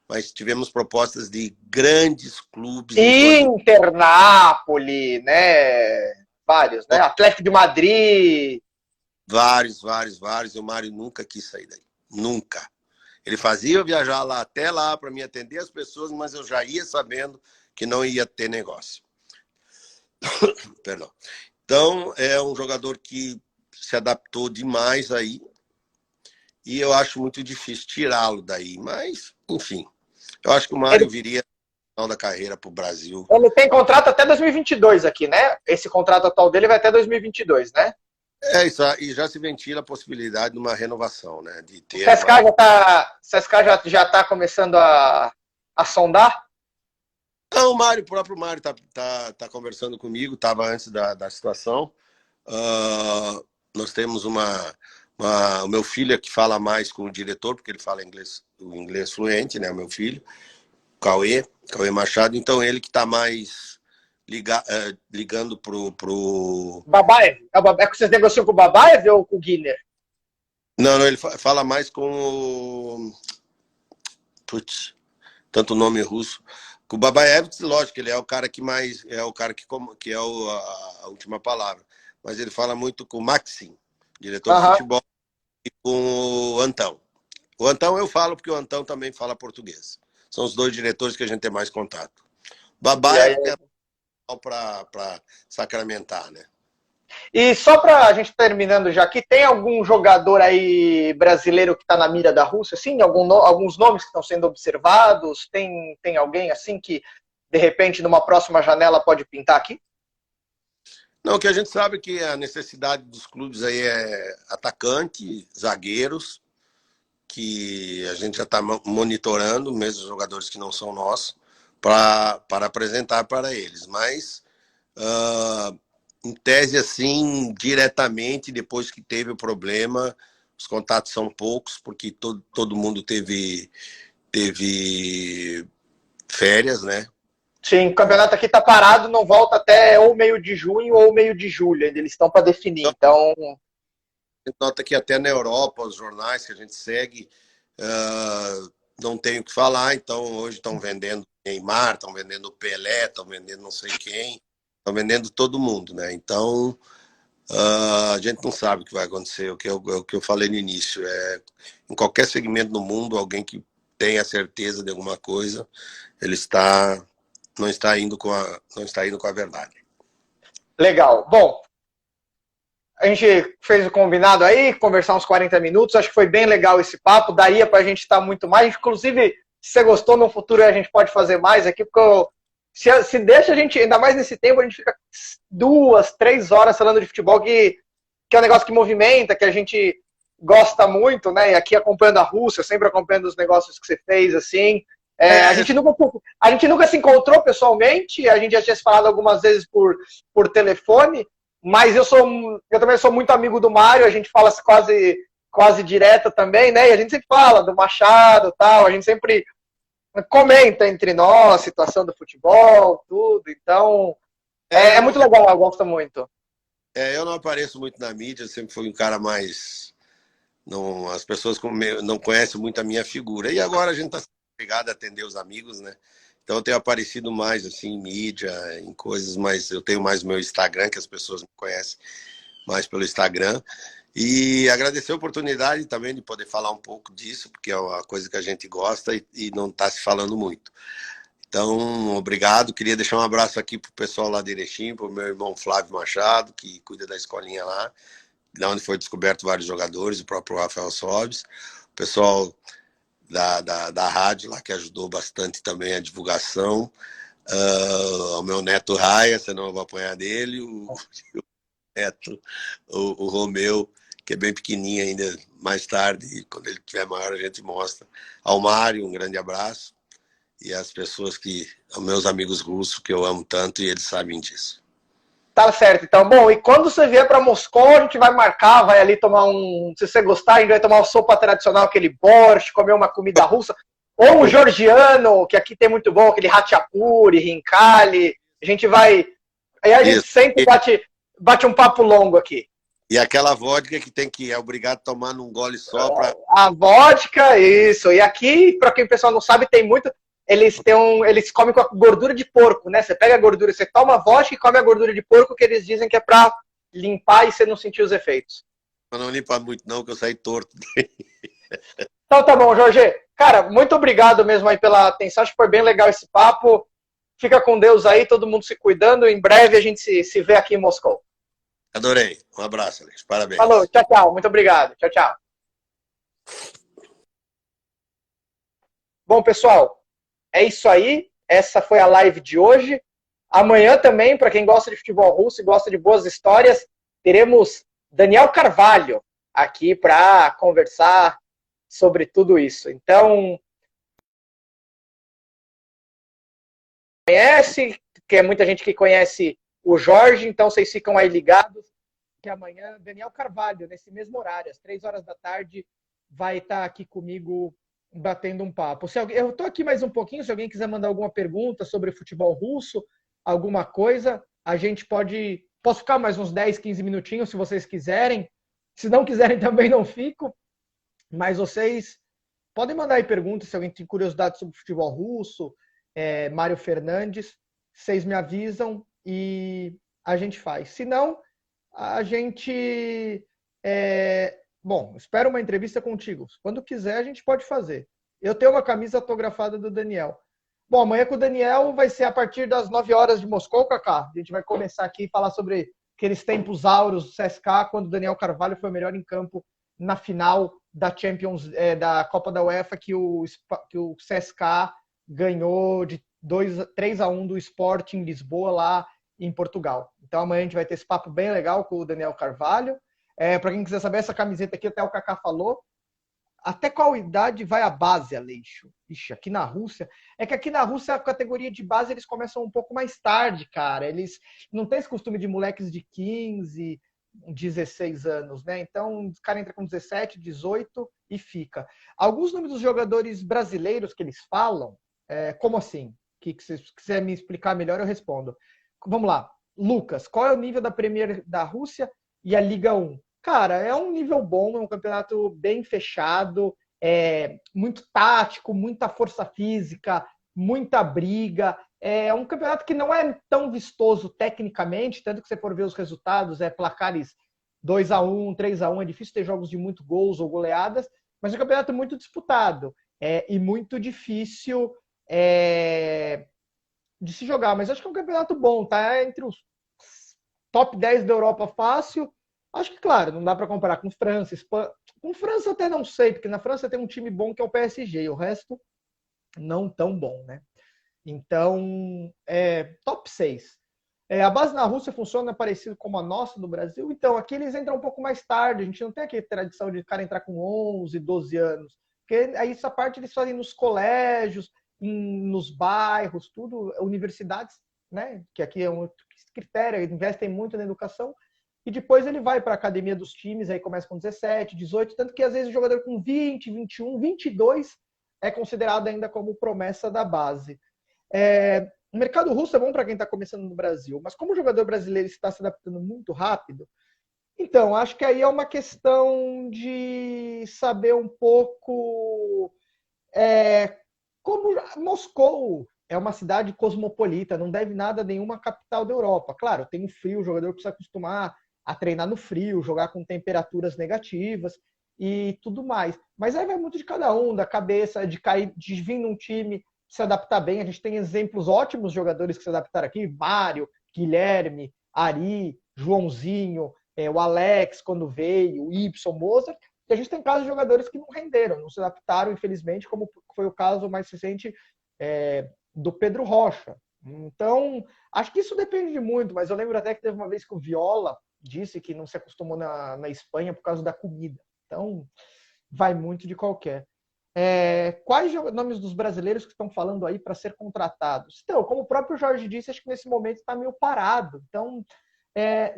Mas tivemos propostas de grandes clubes. Internapoli, né? Vários, né? Atlético de Madrid. Vários. E o Mário nunca quis sair daí. Nunca. Ele fazia eu viajar até lá para me atender as pessoas, mas eu já ia sabendo que não ia ter negócio. Perdão. Então, é um jogador que se adaptou demais aí. E eu acho muito difícil tirá-lo daí. Mas, enfim. Eu acho que o Mário viria no final da carreira para o Brasil. Ele tem contrato até 2022 aqui, né? Esse contrato atual dele vai até 2022, né? É isso, e já se ventila a possibilidade de uma renovação, né? De ter o CSKA já tá começando a sondar? Não, o próprio Mário tá conversando comigo, estava antes da situação. Nós temos o meu filho é que fala mais com o diretor, porque ele fala o inglês fluente, né? O meu filho, Cauê Machado, então ele que está mais ligando pro... Babaev? É que vocês negociam com o Babaev ou com o Guiner? Não, ele fala mais com o... Putz, tanto nome russo. Com o Babaev, lógico, ele é o cara que mais... É o cara que é a última palavra. mas ele fala muito com o Maxim, diretor de Aham. futebol, e com o Antão. O Antão eu falo porque o Antão também fala português. São os dois diretores que a gente tem mais contato. E Babá aí, é para sacramentar, né? e só para a gente terminando já aqui, tem algum jogador aí brasileiro que está na mira da Rússia? Sim, alguns nomes que estão sendo observados? Tem alguém assim que, de repente, numa próxima janela pode pintar aqui? Não, o que a gente sabe é que a necessidade dos clubes aí é atacante, zagueiros, que a gente já está monitorando, mesmo os jogadores que não são nossos, para apresentar para eles. Mas, em tese, assim, diretamente, depois que teve o problema, os contatos são poucos, porque todo mundo teve férias, né? Sim, o campeonato aqui está parado, não volta até ou meio de junho ou meio de julho. Ainda eles estão para definir. Então, A gente nota que até na Europa, os jornais que a gente segue, não tem o que falar, então hoje estão vendendo Neymar, estão vendendo Pelé, estão vendendo não sei quem, estão vendendo todo mundo, né? Então, a gente não sabe o que vai acontecer, o que eu falei no início. Em qualquer segmento do mundo, alguém que tenha certeza de alguma coisa, ele não está indo com a verdade. legal. Bom, a gente fez o combinado aí, conversar uns 40 minutos. Acho que foi bem legal esse papo. Daria para a gente estar muito mais. Inclusive, se você gostou, no futuro a gente pode fazer mais aqui, porque se deixa a gente, ainda mais nesse tempo, a gente fica 2, 3 horas falando de futebol, que é um negócio que movimenta, que a gente gosta muito, né? E aqui acompanhando a Rússia, sempre acompanhando os negócios que você fez, assim. É, A gente nunca se encontrou pessoalmente, a gente já tinha se falado algumas vezes por telefone, mas eu também sou muito amigo do Mário, a gente fala quase direto também, né? E a gente sempre fala do Machado, tal, a gente sempre comenta entre nós, situação do futebol, tudo. Então, é eu muito não, legal, eu gosto muito. eu não apareço muito na mídia, sempre fui um cara mais. Não, as pessoas não conhecem muito a minha figura. E agora a gente está obrigado a atender os amigos, né? Então eu tenho aparecido mais assim em mídia, em coisas, mas eu tenho mais o meu Instagram, que as pessoas me conhecem mais pelo Instagram. E agradecer a oportunidade também de poder falar um pouco disso, porque é uma coisa que a gente gosta e não está se falando muito. Então, obrigado. Queria deixar um abraço aqui para o pessoal lá de Erechim, para o meu irmão Flávio Machado, que cuida da escolinha lá, da onde foi descoberto vários jogadores, o próprio Rafael Sobes, o pessoal da rádio lá, que ajudou bastante também a divulgação, o meu neto Raia, senão eu vou apanhar dele, o neto, o Romeu, que é bem pequenininho ainda, mais tarde, e quando ele tiver maior a gente mostra. Ao Mário, um grande abraço, e as pessoas os meus amigos russos, que eu amo tanto, e eles sabem disso. Tá certo, então. Bom, e quando você vier para Moscou, a gente vai marcar, vai ali tomar um. Se você gostar, a gente vai tomar uma sopa tradicional, aquele borscht, comer uma comida russa. Ou um georgiano, que aqui tem muito bom, aquele hachapuri, rincali. A gente vai. Aí a gente Isso. sempre bate um papo longo aqui. E aquela vodka que tem que é obrigado a tomar num gole só para. A vodka, isso. E aqui, para quem o pessoal não sabe, tem muito. Eles comem com a gordura de porco, né? Você pega a gordura, você toma vodka e come a gordura de porco, que eles dizem que é para limpar e você não sentir os efeitos. Não limpa muito, não, que eu saí torto. Então tá bom, Jorge. Cara, muito obrigado mesmo aí pela atenção. Acho que foi bem legal esse papo. Fica com Deus aí, todo mundo se cuidando. Em breve a gente se vê aqui em Moscou. Adorei. Um abraço, Alex. Falou, Parabéns. tchau, tchau. Muito obrigado. Tchau, tchau. Bom, pessoal, é isso aí. Essa foi a live de hoje. Amanhã também, para quem gosta de futebol russo e gosta de boas histórias, teremos Daniel Carvalho aqui para conversar sobre tudo isso. Então, conhece, que é muita gente que conhece o Jorge, então vocês ficam aí ligados, que amanhã Daniel Carvalho, nesse mesmo horário, às 3 horas da tarde, vai estar aqui comigo batendo um papo. Eu estou aqui mais um pouquinho, se alguém quiser mandar alguma pergunta sobre futebol russo, alguma coisa, a gente posso ficar mais uns 10, 15 minutinhos, se vocês quiserem. Se não quiserem, também não fico. Mas vocês podem mandar aí perguntas, se alguém tem curiosidade sobre futebol russo, Mário Fernandes, vocês me avisam e a gente faz. Se não, a gente. Bom, espero uma entrevista contigo. Quando quiser, a gente pode fazer. Eu tenho uma camisa autografada do Daniel. Bom, amanhã com o Daniel vai ser a partir das 9 horas de Moscou, Kaká. A gente vai começar aqui a falar sobre aqueles tempos áureos do CSKA, quando o Daniel Carvalho foi o melhor em campo na final da Champions, da Copa da UEFA, que o CSKA ganhou de 3-1 do Sporting Lisboa lá em Portugal. Então amanhã a gente vai ter esse papo bem legal com o Daniel Carvalho. Para quem quiser saber, essa camiseta aqui, até o Kaká falou. Até qual idade vai a base, Aleixo? Ixi, aqui na Rússia. É que aqui na Rússia a categoria de base eles começam um pouco mais tarde, cara. Eles não têm esse costume de moleques de 15, 16 anos, né? Então, os caras entram com 17, 18 e fica. Alguns nomes dos jogadores brasileiros que eles falam, como assim? Que se quiser me explicar melhor, eu respondo. Vamos lá. Lucas, qual é o nível da Premier da Rússia e a Liga 1? Cara, é um nível bom, é um campeonato bem fechado, muito tático, muita força física, muita briga. É um campeonato que não é tão vistoso tecnicamente, tanto que você for ver os resultados, placares 2-1, 3-1, é difícil ter jogos de muito gols ou goleadas, mas é um campeonato muito disputado e muito difícil de se jogar. Mas acho que é um campeonato bom, tá entre os top 10 da Europa fácil. Acho que, claro, não dá para comparar com França, Espanha. Com França até não sei, porque na França tem um time bom que é o PSG, e o resto não tão bom, né? Então, top 6. A base na Rússia funciona parecido como a nossa no Brasil, então aqui eles entram um pouco mais tarde, a gente não tem aquela tradição de o cara entrar com 11, 12 anos, porque aí essa parte eles fazem nos colégios, nos bairros, tudo, universidades, né? Que aqui é um critério, eles investem muito na educação, e depois ele vai para a academia dos times, aí começa com 17, 18, tanto que às vezes o jogador com 20, 21, 22 é considerado ainda como promessa da base. O mercado russo é bom para quem está começando no Brasil, mas como o jogador brasileiro está se adaptando muito rápido, então acho que aí é uma questão de saber um pouco como Moscou é uma cidade cosmopolita, não deve nada a nenhuma capital da Europa. Claro, tem o frio, o jogador precisa acostumar a treinar no frio, jogar com temperaturas negativas e tudo mais. Mas aí vai muito de cada um, da cabeça, de cair, de vir num time, se adaptar bem. A gente tem exemplos ótimos de jogadores que se adaptaram aqui: Mário, Guilherme, Ari, Joãozinho, o Alex quando veio, o Y, Mozart. E a gente tem casos de jogadores que não renderam, não se adaptaram, infelizmente, como foi o caso mais recente do Pedro Rocha. Então, acho que isso depende de muito, mas eu lembro até que teve uma vez que o Viola disse que não se acostumou na Espanha por causa da comida. Então, vai muito de qualquer. Quais nomes dos brasileiros que estão falando aí para ser contratados? Então, como o próprio Jorge disse, acho que nesse momento está meio parado. Então,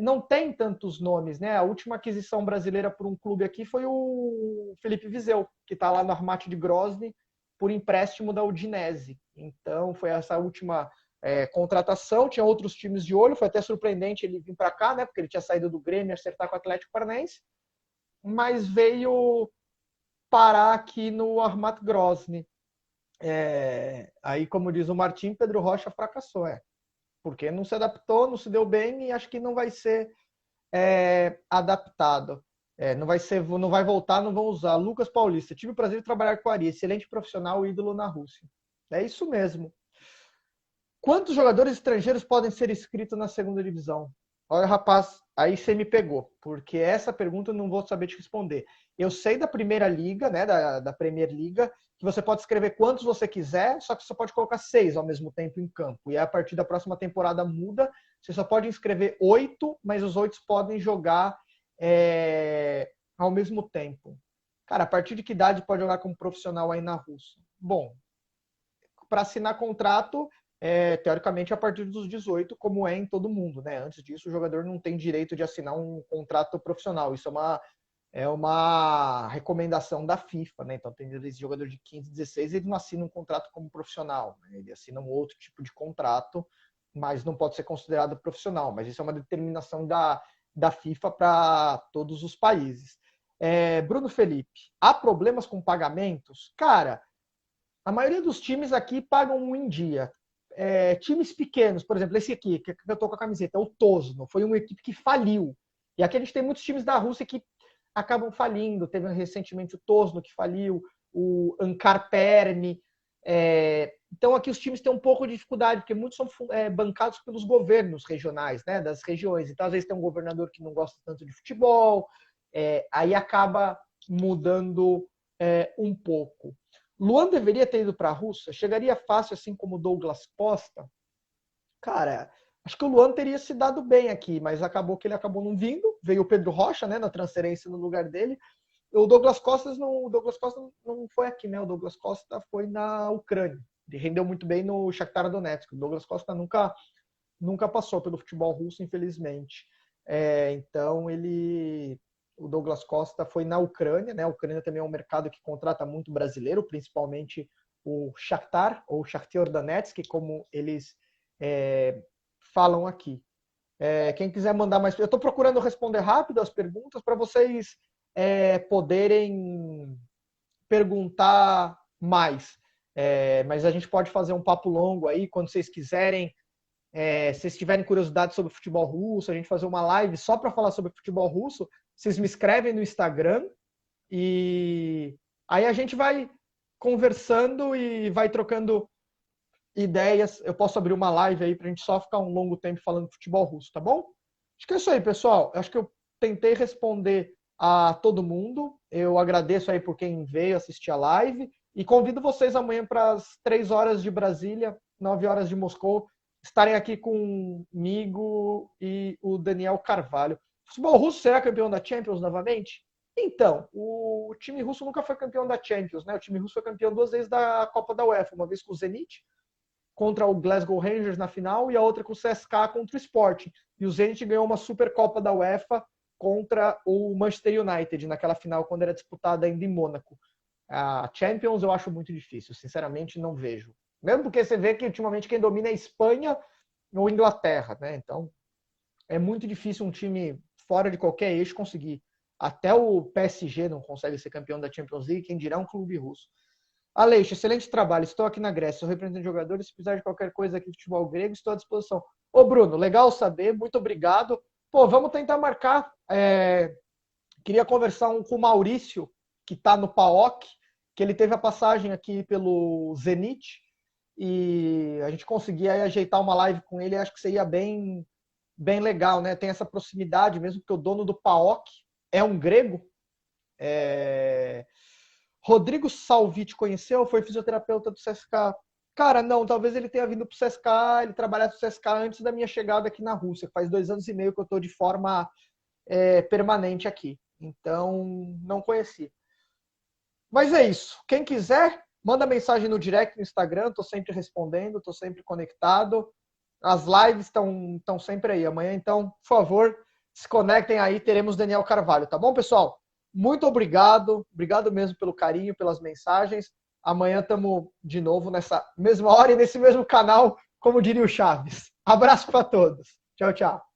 não tem tantos nomes, né? A última aquisição brasileira por um clube aqui foi o Felipe Viseu, que está lá no Armate de Grozny por empréstimo da Udinese. Então, foi essa última contratação. Tinha outros times de olho, foi até surpreendente ele vir para cá, né? Porque ele tinha saído do Grêmio e acertar com o Atlético Paranaense, mas veio parar aqui no Armat Grozny. Aí, como diz o Martim, Pedro Rocha fracassou, porque não se adaptou, não se deu bem e acho que não vai ser adaptado. Não vai voltar, não vão usar. Lucas Paulista, tive o prazer de trabalhar com o Ari, excelente profissional, ídolo na Rússia. É isso mesmo. Quantos jogadores estrangeiros podem ser inscritos na segunda divisão? Olha, rapaz, aí você me pegou, porque essa pergunta eu não vou saber te responder. Eu sei da primeira liga, né, da Premier Liga, que você pode escrever quantos você quiser, só que você pode colocar 6 ao mesmo tempo em campo. E a partir da próxima temporada muda, você só pode inscrever 8, mas os 8 podem jogar ao mesmo tempo. Cara, a partir de que idade pode jogar como profissional aí na Rússia? Bom, para assinar contrato, teoricamente a partir dos 18, como é em todo mundo, né? Antes disso, o jogador não tem direito de assinar um contrato profissional. Isso é uma recomendação da FIFA, né? Então, tem esse jogador de 15, 16, ele não assina um contrato como profissional, né? Ele assina um outro tipo de contrato, mas não pode ser considerado profissional. Mas isso é uma determinação da FIFA para todos os países. Bruno Felipe, há problemas com pagamentos? Cara, a maioria dos times aqui pagam um em dia. Times pequenos, por exemplo, esse aqui, que eu tô com a camiseta, o Tosno, foi uma equipe que faliu. E aqui a gente tem muitos times da Rússia que acabam falindo. Teve recentemente o Tosno que faliu, o Ankar Perm. Então aqui os times têm um pouco de dificuldade, porque muitos são bancados pelos governos regionais, né, das regiões. Então às vezes tem um governador que não gosta tanto de futebol, aí acaba mudando um pouco. Luan deveria ter ido para a Rússia? Chegaria fácil assim como o Douglas Costa? Cara, acho que o Luan teria se dado bem aqui, mas acabou que ele acabou não vindo. Veio o Pedro Rocha, né, na transferência no lugar dele. O Douglas Costa não foi aqui, né? O Douglas Costa foi na Ucrânia. Ele rendeu muito bem no Shakhtar Donetsk. O Douglas Costa nunca passou pelo futebol russo, infelizmente. Então o Douglas Costa foi na Ucrânia, né? A Ucrânia também é um mercado que contrata muito brasileiro, principalmente o Shakhtar ou Shakhtar Donetsk, como eles falam aqui. Quem quiser mandar mais... Eu estou procurando responder rápido as perguntas para vocês poderem perguntar mais. Mas a gente pode fazer um papo longo aí, quando vocês quiserem. Se vocês tiverem curiosidade sobre futebol russo, a gente fazer uma live só para falar sobre futebol russo, vocês me escrevem no Instagram e aí a gente vai conversando e vai trocando ideias. Eu posso abrir uma live aí para a gente só ficar um longo tempo falando de futebol russo, tá bom? Acho que é isso aí, pessoal. Acho que eu tentei responder a todo mundo. Eu agradeço aí por quem veio assistir a live e convido vocês amanhã para as 3 horas de Brasília, 9 horas de Moscou, estarem aqui comigo e o Daniel Carvalho. O futebol russo será campeão da Champions novamente? Então, o time russo nunca foi campeão da Champions, né? O time russo foi campeão 2 vezes da Copa da UEFA, uma vez com o Zenit contra o Glasgow Rangers na final e a outra com o CSKA contra o Sporting. E o Zenit ganhou uma Supercopa da UEFA contra o Manchester United naquela final quando era disputada ainda em Mônaco. A Champions eu acho muito difícil, sinceramente não vejo. Mesmo porque você vê que ultimamente quem domina é a Espanha ou Inglaterra, né? Então é muito difícil um time fora de qualquer eixo conseguir. Até o PSG não consegue ser campeão da Champions League, quem dirá um clube russo. Aleixo, excelente trabalho. Estou aqui na Grécia, sou representante de jogadores. Se precisar de qualquer coisa aqui de futebol grego, estou à disposição. Ô, Bruno, legal saber, muito obrigado. Pô, vamos tentar marcar. Queria conversar com o Maurício, que está no PAOK, que ele teve a passagem aqui pelo Zenit, e a gente conseguia aí ajeitar uma live com ele. Acho que seria bem legal, né? Tem essa proximidade, mesmo que o dono do PAOK é um grego. Rodrigo Salviti conheceu? Foi fisioterapeuta do CSKA. Cara, não, talvez ele tenha vindo para o CSKA, ele trabalhasse no CSKA antes da minha chegada aqui na Rússia. Faz 2 anos e meio que eu estou de forma permanente aqui. Então, não conheci. Mas é isso. Quem quiser, manda mensagem no direct no Instagram. Estou sempre respondendo, estou sempre conectado. As lives estão sempre aí. Amanhã, então, por favor, se conectem aí. Teremos Daniel Carvalho, tá bom, pessoal? Muito obrigado. Obrigado mesmo pelo carinho, pelas mensagens. Amanhã estamos de novo nessa mesma hora e nesse mesmo canal, como diria o Chaves. Abraço para todos. Tchau, tchau.